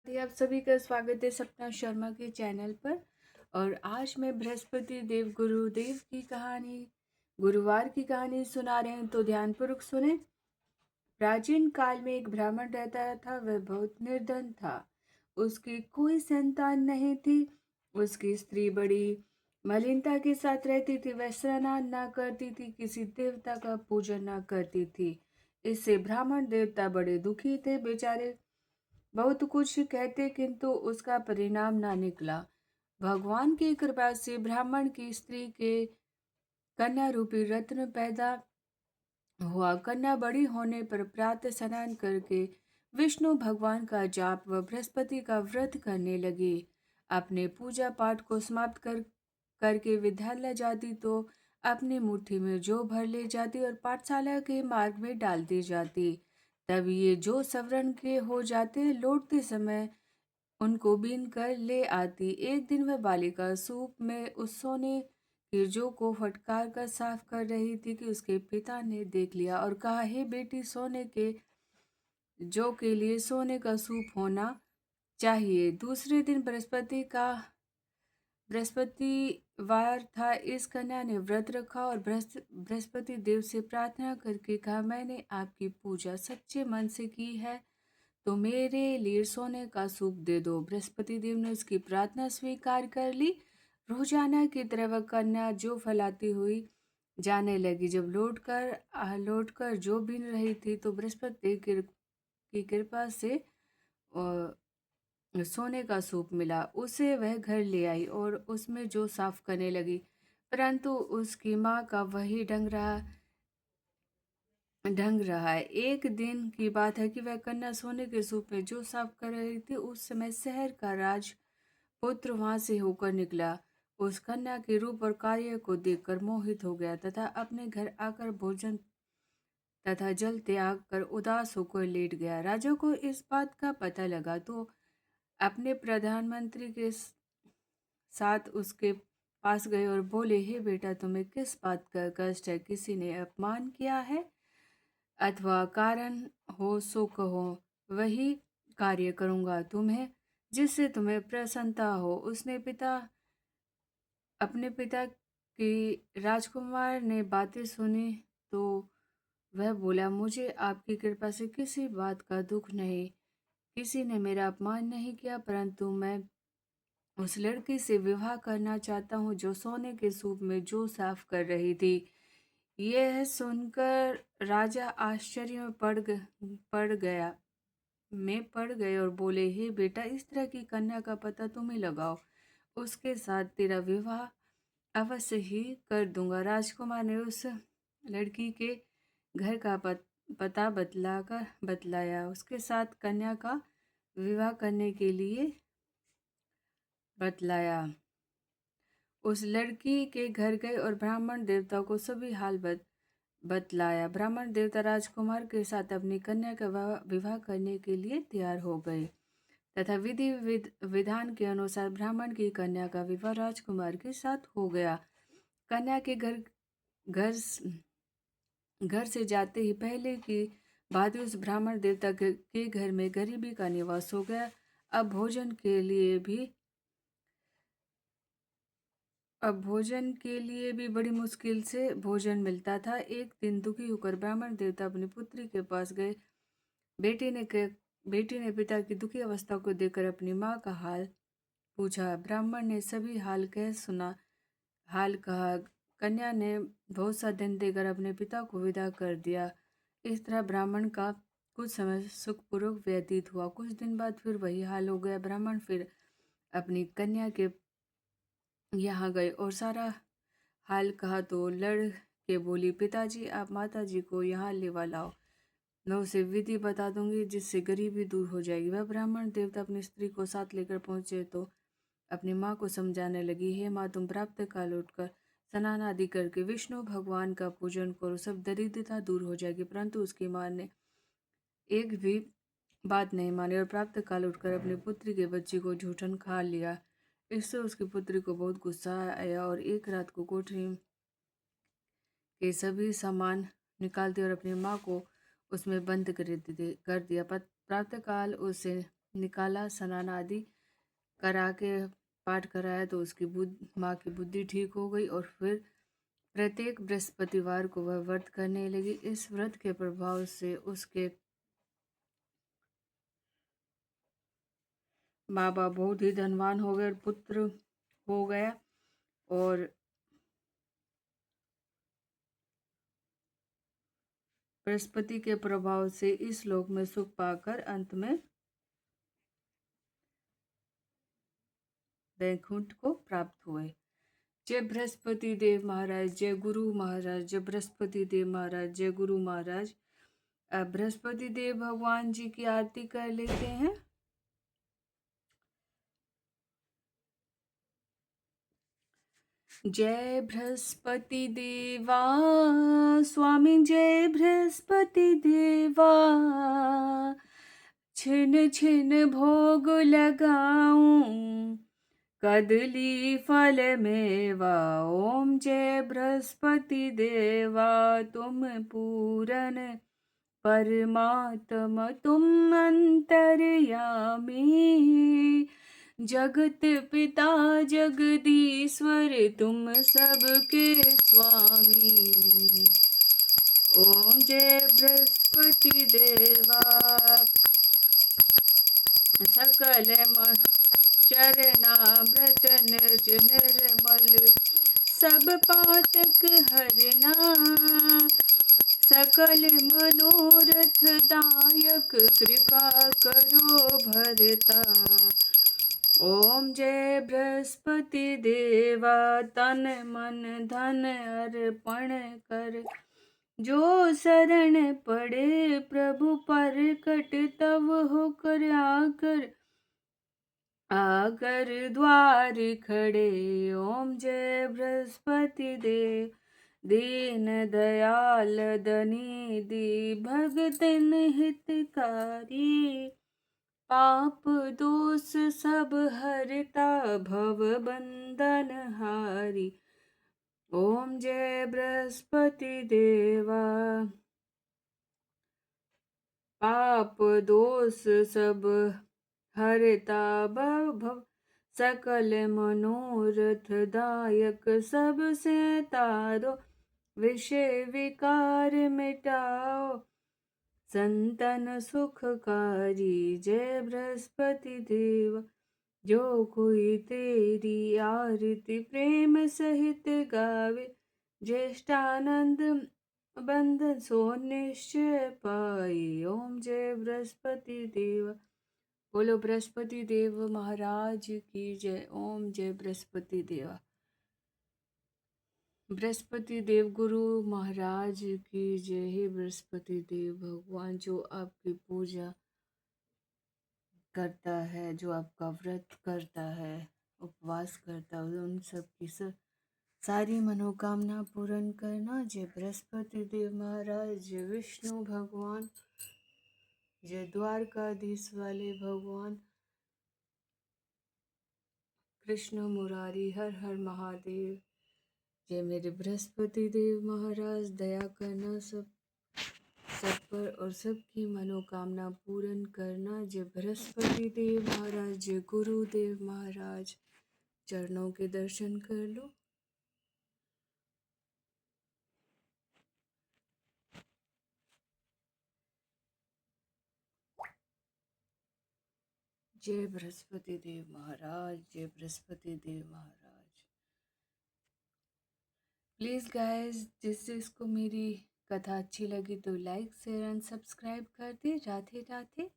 आप सभी का स्वागत है सपना शर्मा के चैनल पर। और आज मैं बृहस्पति देव गुरुदेव की कहानी गुरुवार की कहानी सुना रहे हैं, तो ध्यानपूर्वक सुने। प्राचीन काल में एक ब्राह्मण रहता था। वह बहुत निर्धन था। उसकी कोई संतान नहीं थी। उसकी स्त्री बड़ी मलिनता के साथ रहती थी। वह स्नान न करती थी, किसी देवता का पूजन न करती थी। इससे ब्राह्मण देवता बड़े दुखी थे। बेचारे बहुत कुछ कहते, किंतु उसका परिणाम ना निकला। भगवान की कृपा से ब्राह्मण की स्त्री के कन्या रूपी रत्न पैदा हुआ। कन्या बड़ी होने पर प्रातः स्नान करके विष्णु भगवान का जाप व बृहस्पति का व्रत करने लगी। अपने पूजा पाठ को समाप्त करके विद्यालय जाती तो अपनी मुट्ठी में जौ भर ले जाती और पाठशाला के मार्ग में डाल दी जाती। तब ये जो सवर्ण के हो जाते, लौटते समय उनको बीन कर ले आती। एक दिन वह बालिका सूप में उस सोने के जौ को फटकार कर साफ कर रही थी कि उसके पिता ने देख लिया और कहा, हे बेटी, सोने के जौ के लिए सोने का सूप होना चाहिए। दूसरे दिन बृहस्पतिवार था। इस कन्या ने व्रत रखा और बृहस्पति देव से प्रार्थना करके कहा, मैंने आपकी पूजा सच्चे मन से की है, तो मेरे लिए सोने का सूप दे दो। बृहस्पति देव ने उसकी प्रार्थना स्वीकार कर ली। रोजाना की तरह वह कन्या जो फैलाती हुई जाने लगी। जब लौटकर जो बीन रही थी, तो बृहस्पति देव की कृपा से सोने का सूप मिला। उसे वह घर ले आई और उसमें जो साफ करने लगी, परंतु उसकी माँ का वही ढंग रहा है। एक दिन की बात है कि वह कन्या सोने के सूप में जो साफ कर रही थी, उस समय शहर का राजपुत्र वहां से होकर निकला। उस कन्या के रूप और कार्य को देखकर मोहित हो गया तथा अपने घर आकर भोजन तथा जल त्याग कर उदास होकर लेट गया। राजा को इस बात का पता लगा तो अपने प्रधानमंत्री के साथ उसके पास गए और बोले, हे बेटा, तुम्हें किस बात का कष्ट है? किसी ने अपमान किया है अथवा कारण हो सो कहो, वही कार्य करूंगा तुम्हें जिससे तुम्हें प्रसन्नता हो। अपने पिता की राजकुमार ने बातें सुनी तो वह बोला, मुझे आपकी कृपा से किसी बात का दुख नहीं। किसी ने मेरा अपमान नहीं किया, परंतु मैं उस लड़की से विवाह करना चाहता हूँ जो सोने के सूप में जो साफ कर रही थी। यह सुनकर राजा आश्चर्य में पड़ गए और बोले, हे बेटा, इस तरह की कन्या का पता तुम्हें लगाओ, उसके साथ तेरा विवाह अवश्य ही कर दूंगा। राजकुमार ने उस लड़की के घर का पता बतलाया, उसके साथ कन्या का विवाह करने के लिए बतलाया। उस लड़की के घर गए और ब्राह्मण देवता को सभी हाल बतलाया। ब्राह्मण देवता राजकुमार के साथ अपनी कन्या का विवाह करने के लिए तैयार हो गए तथा विधान के अनुसार ब्राह्मण की कन्या का विवाह राजकुमार के साथ हो गया। कन्या के घर घर से जाते ही पहले की भांति उस ब्राह्मण देवता के घर में गरीबी का निवास हो गया। अब भोजन के लिए भी बड़ी मुश्किल से भोजन मिलता था। एक दिन दुखी होकर ब्राह्मण देवता अपनी पुत्री के पास गए। बेटी ने पिता की दुखी अवस्था को देखकर अपनी माँ का हाल पूछा। ब्राह्मण ने सभी हाल कहा। कन्या ने बहुत सा दिन देकर अपने पिता को विदा कर दिया। इस तरह ब्राह्मण का कुछ समय सुखपूर्वक व्यतीत हुआ। कुछ दिन बाद फिर वही हाल हो गया। ब्राह्मण फिर अपनी कन्या के यहाँ गए और सारा हाल कहा तो लड़ के बोली, पिताजी, आप माताजी को यहाँ लेवा लाओ, मैं उसे विधि बता दूंगी जिससे गरीबी दूर हो जाएगी। वह ब्राह्मण देवता अपनी स्त्री को साथ लेकर पहुंचे तो अपनी माँ को समझाने लगी, हे माँ, तुम प्राप्त काल उठकर स्नान आदि करके विष्णु भगवान का पूजन करो, सब दरिद्रता दूर हो जाएगी। परंतु उसकी माँ ने एक भी बात नहीं मानी और प्राप्त काल उठकर अपनी पुत्री के बच्चे को झूठन खा लिया। इससे उसकी पुत्री को बहुत गुस्सा आया और एक रात को कोठरी के सभी सामान निकाल दिए और अपनी माँ को उसमें बंद कर दिया। प्रातःकाल उसे निकाला, स्नान आदि करा के पाठ कराया तो उसकी माँ की बुद्धि ठीक हो गई और फिर प्रत्येक बृहस्पतिवार को वह व्रत करने लगी। इस व्रत के प्रभाव से उसके माँ बाप बहुत ही धनवान हो गए और पुत्र हो गया और बृहस्पति के प्रभाव से इस लोक में सुख पाकर अंत में वैकुंठ को प्राप्त हुए। जय बृहस्पति देव महाराज, जय गुरु महाराज, जय बृहस्पति देव महाराज, जय गुरु महाराज। अब बृहस्पति देव भगवान जी की आरती कर लेते हैं। जय बृहस्पति देवा स्वामी, जय बृहस्पति देवा, छिन छिन भोग लगाऊं कदली फल मेवा। ओम जय बृहस्पति देवा, तुम पूरन परमात्मा, तुम अंतर्यामी, जगत पिता जगदीश्वर, तुम सबके स्वामी। ओम जय बृहस्पति देवा, सकल चरणामृत निर्ज निर्मल, सब पातक हरना, सकल मनोरथ दायक, कृपा करो भरता। ओम जय बृहस्पति देवा, तन मन धन अर्पण कर, जो शरण पड़े प्रभु परकट, तब होकर आकर द्वार खड़े। ओम जय बृहस्पति देव, दीन दयाल दनिधि, भगतन हितकारी, पाप दोष सब हरता, भव बंधन हारी। ओम जय बृहस्पति देवा, पाप दोष सब हरता, भव सकल मनोरथ दायक, सब से तारो विषय विकार मिटाओ, संतन सुखकारी। जय बृहस्पति देव, जो कोई तेरी आरती प्रेम सहित गावे, ज्येष्ठानंद बंधन सो निश्चय पाई। ओम जय बृहस्पति देव, बोलो बृहस्पति देव महाराज की जय। ओम जय बृहस्पति देवा, बृहस्पति देव गुरु महाराज की जय। हे बृहस्पति देव भगवान, जो आपकी पूजा करता है, जो आपका व्रत करता है, उपवास करता है, उन सब की सारी मनोकामना पूर्ण करना। जय बृहस्पति देव महाराज, जय विष्णु भगवान, जय द्वारकाधीश वाले भगवान, कृष्ण मुरारी, हर हर महादेव। जय मेरे बृहस्पति देव महाराज, दया करना सब पर और सबकी मनोकामना पूर्ण करना। जय बृहस्पति देव महाराज, जय गुरुदेव महाराज। चरणों के दर्शन कर लो। जय बृहस्पति देव महाराज, जय बृहस्पति देव महाराज। प्लीज़ गाइस, जिसको मेरी कथा अच्छी लगी तो लाइक शेयर एंड सब्सक्राइब कर दे। राधे राधे।